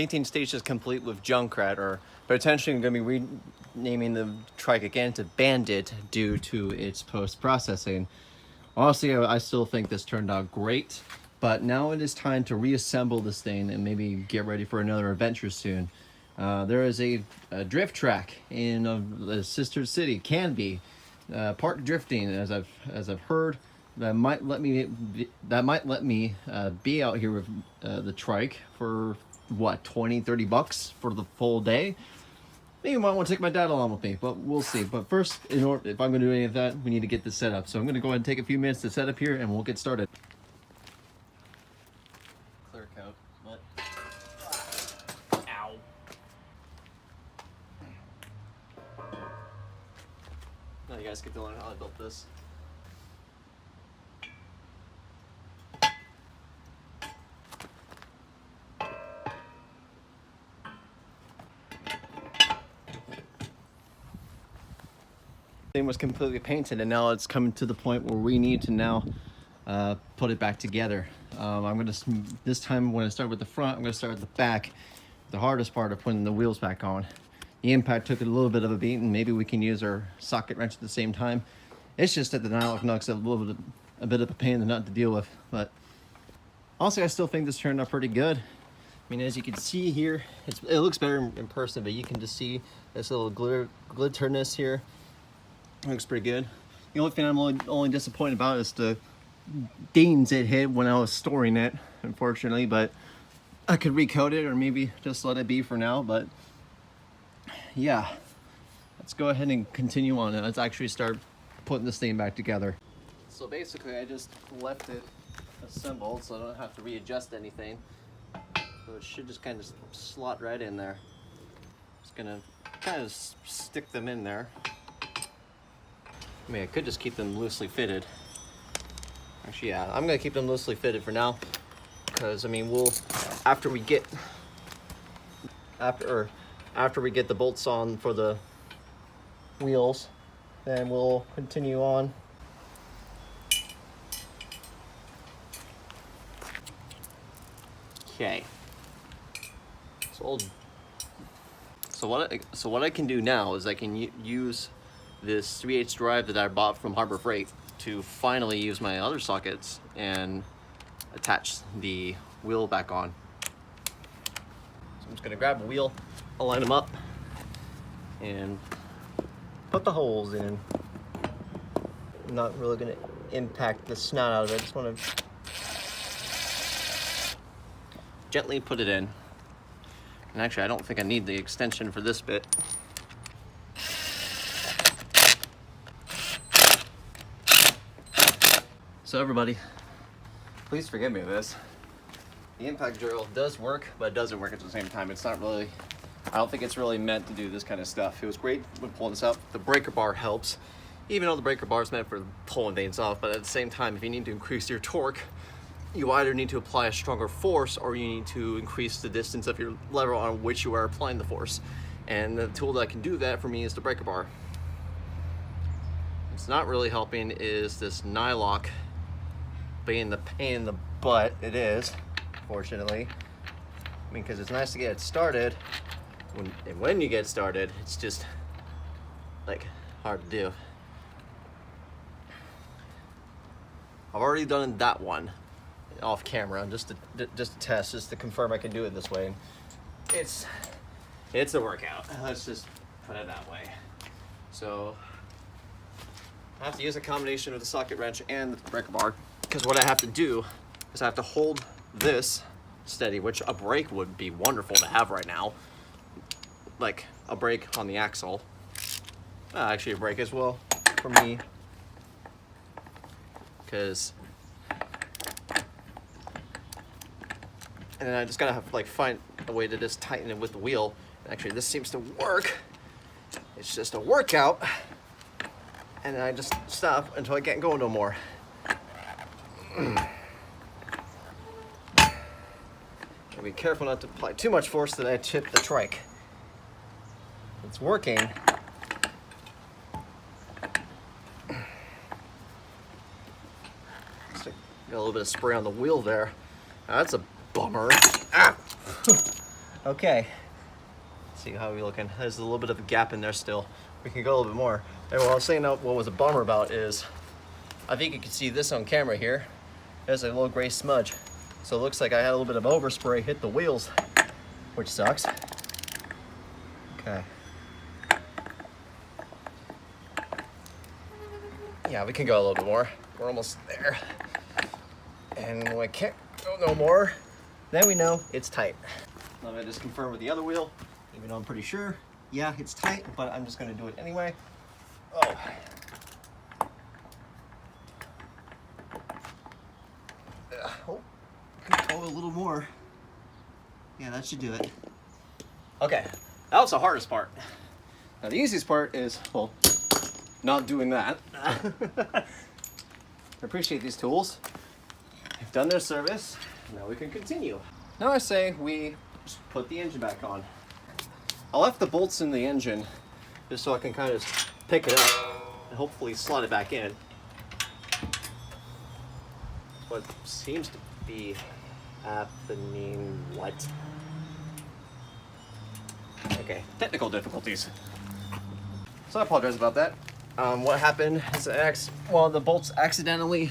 painting stage is complete with Junkrat, or potentially I'm going to be renaming the trike again to Bandit due to its post-processing. Honestly, I still think this turned out great, but now it is time to reassemble this thing and maybe get ready for another adventure soon. There is a drift track in a sister city, Canby, park drifting, as I've heard. That might let me be out here with the trike for what, 20-30 bucks for the full day. Maybe I might want to take my dad along with me, but we'll see. But first, if I'm going to do any of that, we need to get this set up. So I'm going to go ahead and take a few minutes to set up here, and we'll get started. Clear coat, but ow. Now you guys get to learn how I built this. Was completely painted, and now it's coming to the point where we need to now put it back together. This time when I start with the front, I'm going to start with the back. The hardest part of putting the wheels back on. The impact took a little bit of a beat, and maybe we can use our socket wrench at the same time. It's just that the nylock nut's a bit of a pain in the nut to deal with, but also I still think this turned out pretty good. I mean, as you can see here, it looks better in person, but you can just see this little glitterness here. Looks pretty good. The only thing I'm only disappointed about is the dings it hit when I was storing it, unfortunately, but I could recoat it or maybe just let it be for now. But yeah, let's go ahead and continue on. Let's actually start putting this thing back together. So basically I just left it assembled so I don't have to readjust anything. So it should just kind of slot right in there. Just gonna kind of stick them in there. I mean, I could just keep them loosely fitted. Actually, yeah, I'm gonna keep them loosely fitted for now, because I mean, after we get the bolts on for the wheels, then we'll continue on. Okay. So what I can do now is I can use this 3/8 drive that I bought from Harbor Freight to finally use my other sockets and attach the wheel back on. So I'm just gonna grab a wheel, align them up, and put the holes in. I'm not really gonna impact the snout out of it. I just wanna gently put it in. And actually, I don't think I need the extension for this bit. So everybody, please forgive me for this. The impact drill does work, but it doesn't work at the same time. It's not really, I don't think it's really meant to do this kind of stuff. It was great when pulling this out. The breaker bar helps, even though the breaker bar is meant for pulling things off, but at the same time, if you need to increase your torque, you either need to apply a stronger force or you need to increase the distance of your lever on which you are applying the force. And the tool that can do that for me is the breaker bar. What's not really helping is this nylock being the pain in the butt it is, fortunately. I mean, because it's nice to get it started, when you get started, it's just like hard to do. I've already done that one off camera just to test, just to confirm I can do it this way. It's a workout. Let's just put it that way. So I have to use a combination of the socket wrench and the breaker bar, because what I have to do is I have to hold this steady, which a brake would be wonderful to have right now, like a brake on the axle. Actually a brake as well for me, because and then I just gotta have like find a way to just tighten it with the wheel. Actually, this seems to work. It's just a workout, and then I just stop until I can't go no more. Be careful not to apply too much force that I chip the trike. It's working. Got a little bit of spray on the wheel there. That's a bummer. Ah! Okay. Let's see how we're looking. There's a little bit of a gap in there still. We can go a little bit more. And what I was saying, what was a bummer about is, I think you can see this on camera here. There's a little gray smudge. So it looks like I had a little bit of overspray hit the wheels, which sucks. Okay. Yeah, we can go a little bit more. We're almost there. And when I can't go no more, then we know it's tight. I'm gonna just confirm with the other wheel, even though I'm pretty sure. Yeah, it's tight, but I'm just gonna do it anyway. Oh. Oh, can go a little more. Yeah, that should do it. Okay, that was the hardest part. Now the easiest part is, well, not doing that. I appreciate these tools. They've done their service. Now we can continue. Now I say we just put the engine back on. I left the bolts in the engine just so I can kind of pick it up and hopefully slot it back in. What seems to be happening, what? Okay, technical difficulties. So I apologize about that. What happened is the bolts accidentally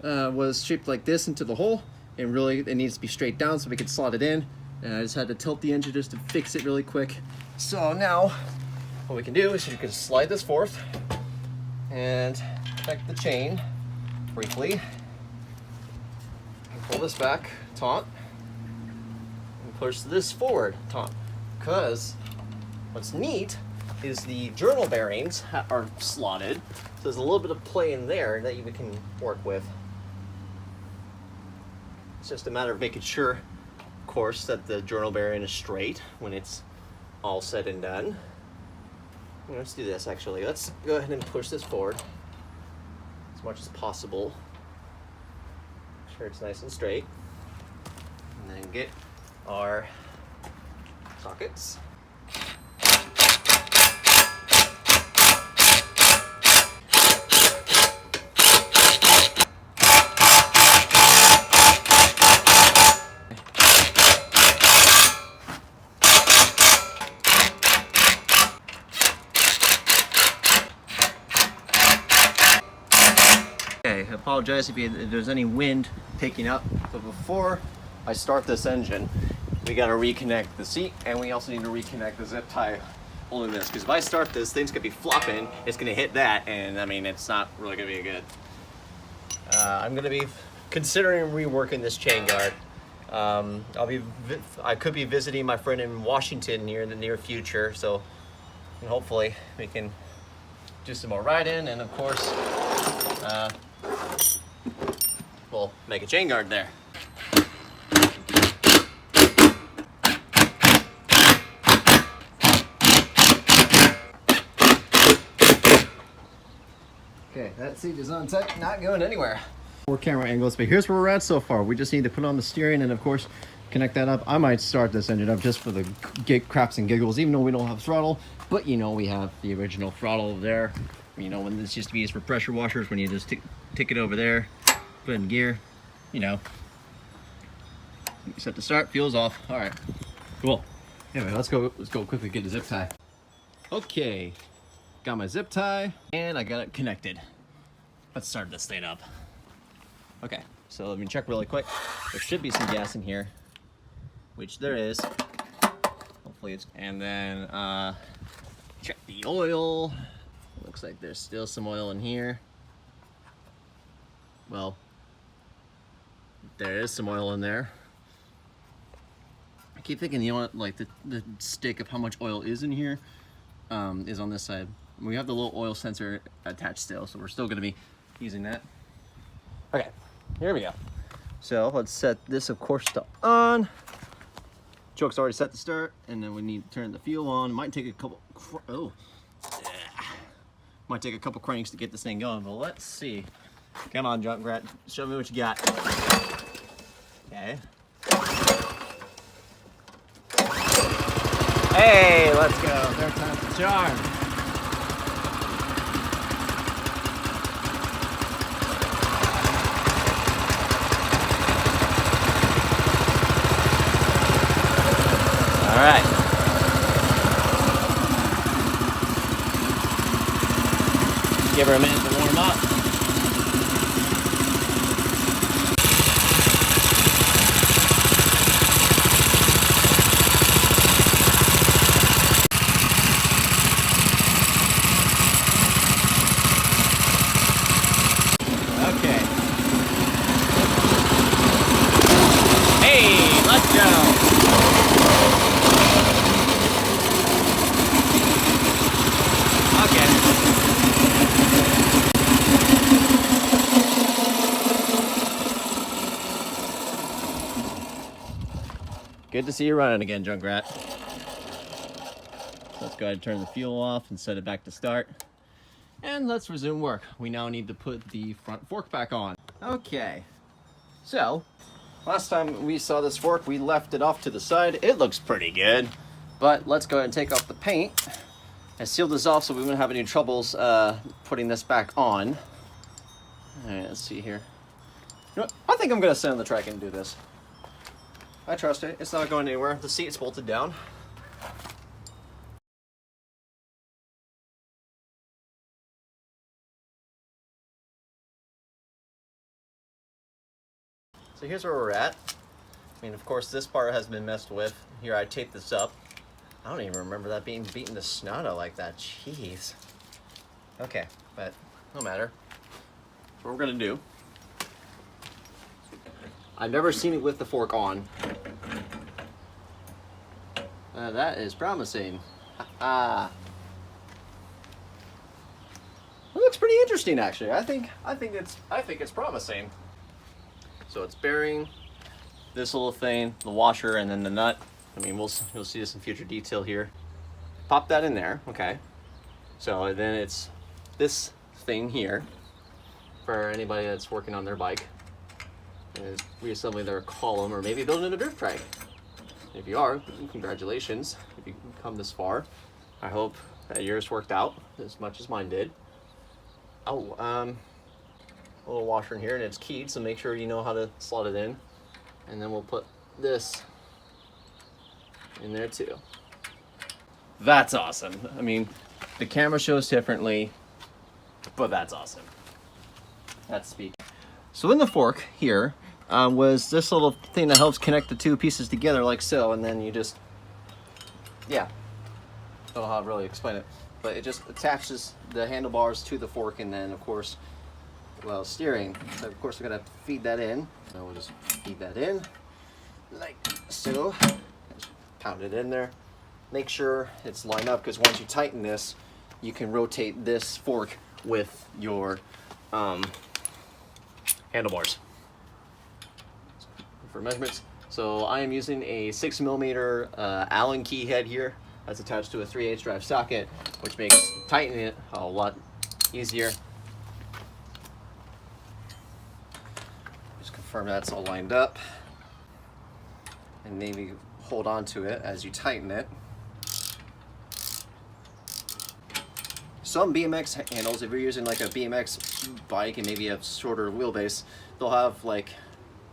was shaped like this into the hole, and really it needs to be straight down so we can slot it in. And I just had to tilt the engine just to fix it really quick. So now what we can do is you can slide this forth and connect the chain briefly. And pull this back, taut, and push this forward, taut. Because what's neat is the journal bearings are slotted, so there's a little bit of play in there that we can work with. It's just a matter of making sure, of course, that the journal bearing is straight when it's all said and done. Let's do this actually. Let's go ahead and push this forward as much as possible. Make sure it's nice and straight. And then get our sockets. Okay, I apologize if there's any wind picking up, but before I start this engine, we got to reconnect the seat, and we also need to reconnect the zip tie holding this, because if I start this, thing's gonna be flopping, it's gonna hit that, and I mean, it's not really gonna be good. I'm gonna be considering reworking this chain guard. I could be visiting my friend in Washington here in the near future, so hopefully we can do some more riding, and of course, we'll make a chain guard there. Okay, that seat is on tight, not going anywhere. 4 camera angles, but here's where we're at so far. We just need to put on the steering and of course connect that up. I might start this engine up just for the craps and giggles, even though we don't have throttle, but you know, we have the original throttle there. You know, when this used to be used for pressure washers, when you just tick it over there, put it in gear, you know. Set to start, fuel's off. All right, cool. Anyway, let's go quickly get the zip tie. Okay, got my zip tie and I got it connected. Let's start this thing up. Okay, so let me check really quick. There should be some gas in here, which there is. Hopefully it's, and then check the oil. Looks like there's still some oil in here. Well, there is some oil in there. I keep thinking, you know what, like the stick of how much oil is in here is on this side. We have the little oil sensor attached still, so we're still gonna be using that. Okay, here we go. So let's set this, of course, to on. Choke's already set to start, and then we need to turn the fuel on. Might take a couple, might take a couple cranks to get this thing going, but let's see. Come on, Junkrat, show me what you got. Okay. Hey, let's go. Third time's the charm. All right. Give her a minute to warm up. Okay. Hey, let's go. Good to see you running again, Junkrat. Let's go ahead and turn the fuel off and set it back to start. And let's resume work. We now need to put the front fork back on. Okay, so last time we saw this fork, we left it off to the side. It looks pretty good, but let's go ahead and take off the paint and seal this off so we won't have any troubles putting this back on. All right, let's see here. You know what? I think I'm gonna sit on the trike and do this. I trust it. It's not going anywhere. The seat's bolted down. So here's where we're at. I mean, of course, this part has been messed with. Here, I taped this up. I don't even remember that being beaten to snot out like that. Jeez. Okay, but no matter. That's what we're gonna do. I've never seen it with the fork on. That is promising. It looks pretty interesting, actually. I think it's promising. So it's bearing, this little thing, the washer, and then the nut. I mean, you'll see this in future detail here. Pop that in there, okay. So then it's this thing here for anybody that's working on their bike and reassembling their column, or maybe building a drift trike. If you are, congratulations. If you come this far, I hope that yours worked out as much as mine did. Oh, a little washer in here, and it's keyed, so make sure you know how to slot it in. And then we'll put this in there too. That's awesome. I mean, the camera shows differently, but that's awesome. That's speed. So in the fork here was this little thing that helps connect the two pieces together like so, and then you just, yeah, I don't know how to really explain it, but it just attaches the handlebars to the fork, and then of course, well, steering. So of course we're gonna feed that in. So we'll just feed that in like so. Just pound it in there. Make sure it's lined up, because once you tighten this, you can rotate this fork with your handlebars. For measurements, so I am using a 6mm Allen key head here that's attached to a 3/8 drive socket, which makes tightening it a lot easier. Just confirm that's all lined up, and maybe hold on to it as you tighten it. Some BMX handles, if you're using like a BMX bike and maybe a shorter wheelbase, they'll have like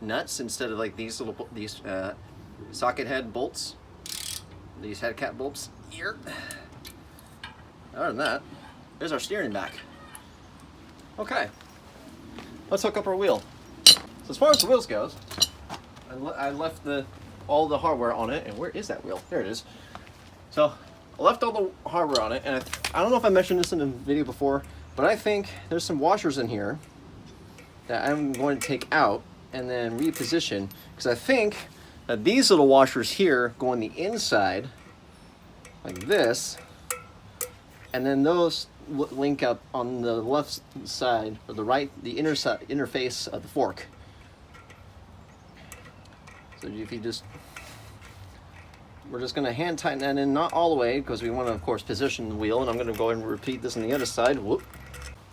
nuts instead of like these little socket head bolts, these head cap bolts here. Other than that, there's our steering back. Okay, let's hook up our wheel. So as far as the wheels goes, I left all the hardware on it, and where is that wheel? There it is. So I left all the hardware on it, and I don't know if I mentioned this in the video before, but I think there's some washers in here that I'm going to take out and then reposition, because I think that these little washers here go on the inside like this, and then those link up on the left side, or the right, the interface of the fork. So if you just, we're just going to hand tighten that in, not all the way, because we want to of course position the wheel, and I'm going to go ahead and repeat this on the other side. Whoop.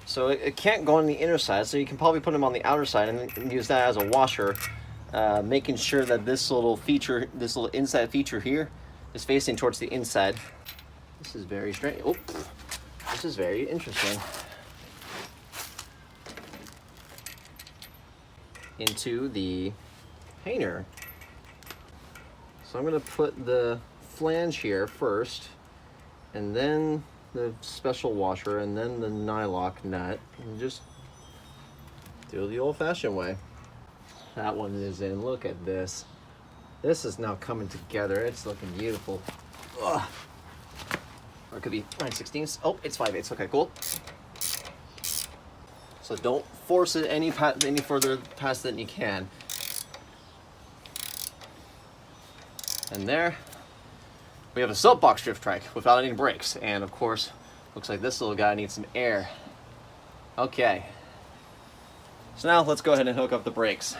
So it can't go on the inner side, so you can probably put them on the outer side and use that as a washer, making sure that this little feature, this little inside feature here, is facing towards the inside. This is very strange. Oh, this is very interesting. Into the painter. So I'm going to put the flange here first, and then the special washer, and then the nylock nut, and just do it the old-fashioned way. That one is in. Look at this. This is now coming together. It's looking beautiful. Ugh. Or it could be 9/16. Oh, it's 5/8. Okay, cool. So don't force it any further past than you can. And there, we have a soapbox drift trike without any brakes. And of course, looks like this little guy needs some air. Okay. So now let's go ahead and hook up the brakes.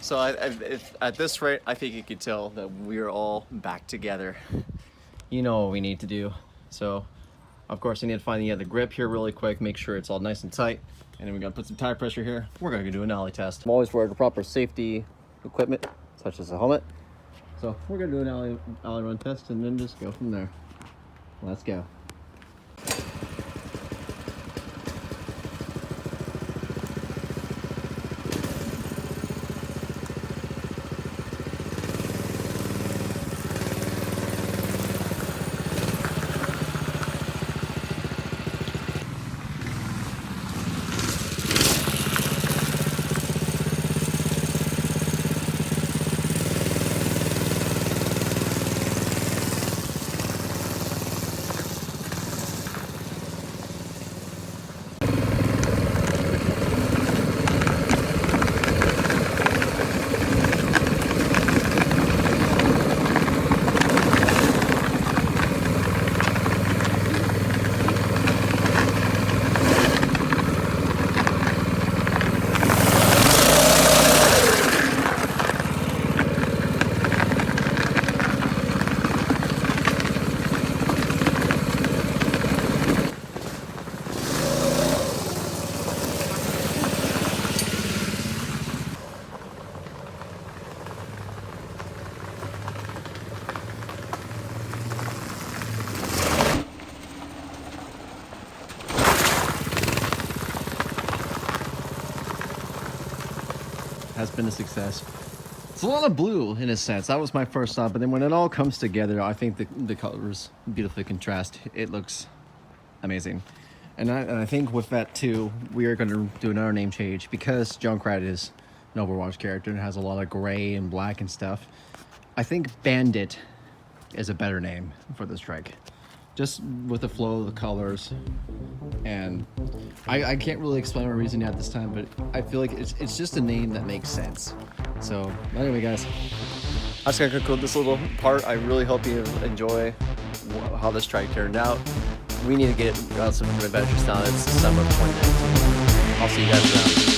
So at this rate, I think you could tell that we're all back together. You know what we need to do. So, of course, I need to find the other grip here really quick, make sure it's all nice and tight. And then we gotta put some tire pressure here. We're gonna do an ollie test. I'm always wearing the proper safety equipment, such as a helmet. So we're gonna do an ollie run test and then just go from there. Let's go. Has been a success. It's a lot of blue in a sense. That was my first thought, but then when it all comes together, I think the colors beautifully contrast. It looks amazing. And I think with that too, we are going to do another name change because Junkrat is an Overwatch character and has a lot of gray and black and stuff. I think Bandit is a better name for this trike, just with the flow of the colors. And I can't really explain my reasoning at this time, but I feel like it's just a name that makes sense. So anyway, guys, that's gonna conclude this little part. I really hope you enjoy how this trike turned out. We need to get some adventures done. It's the summer of 2019. I'll see you guys around.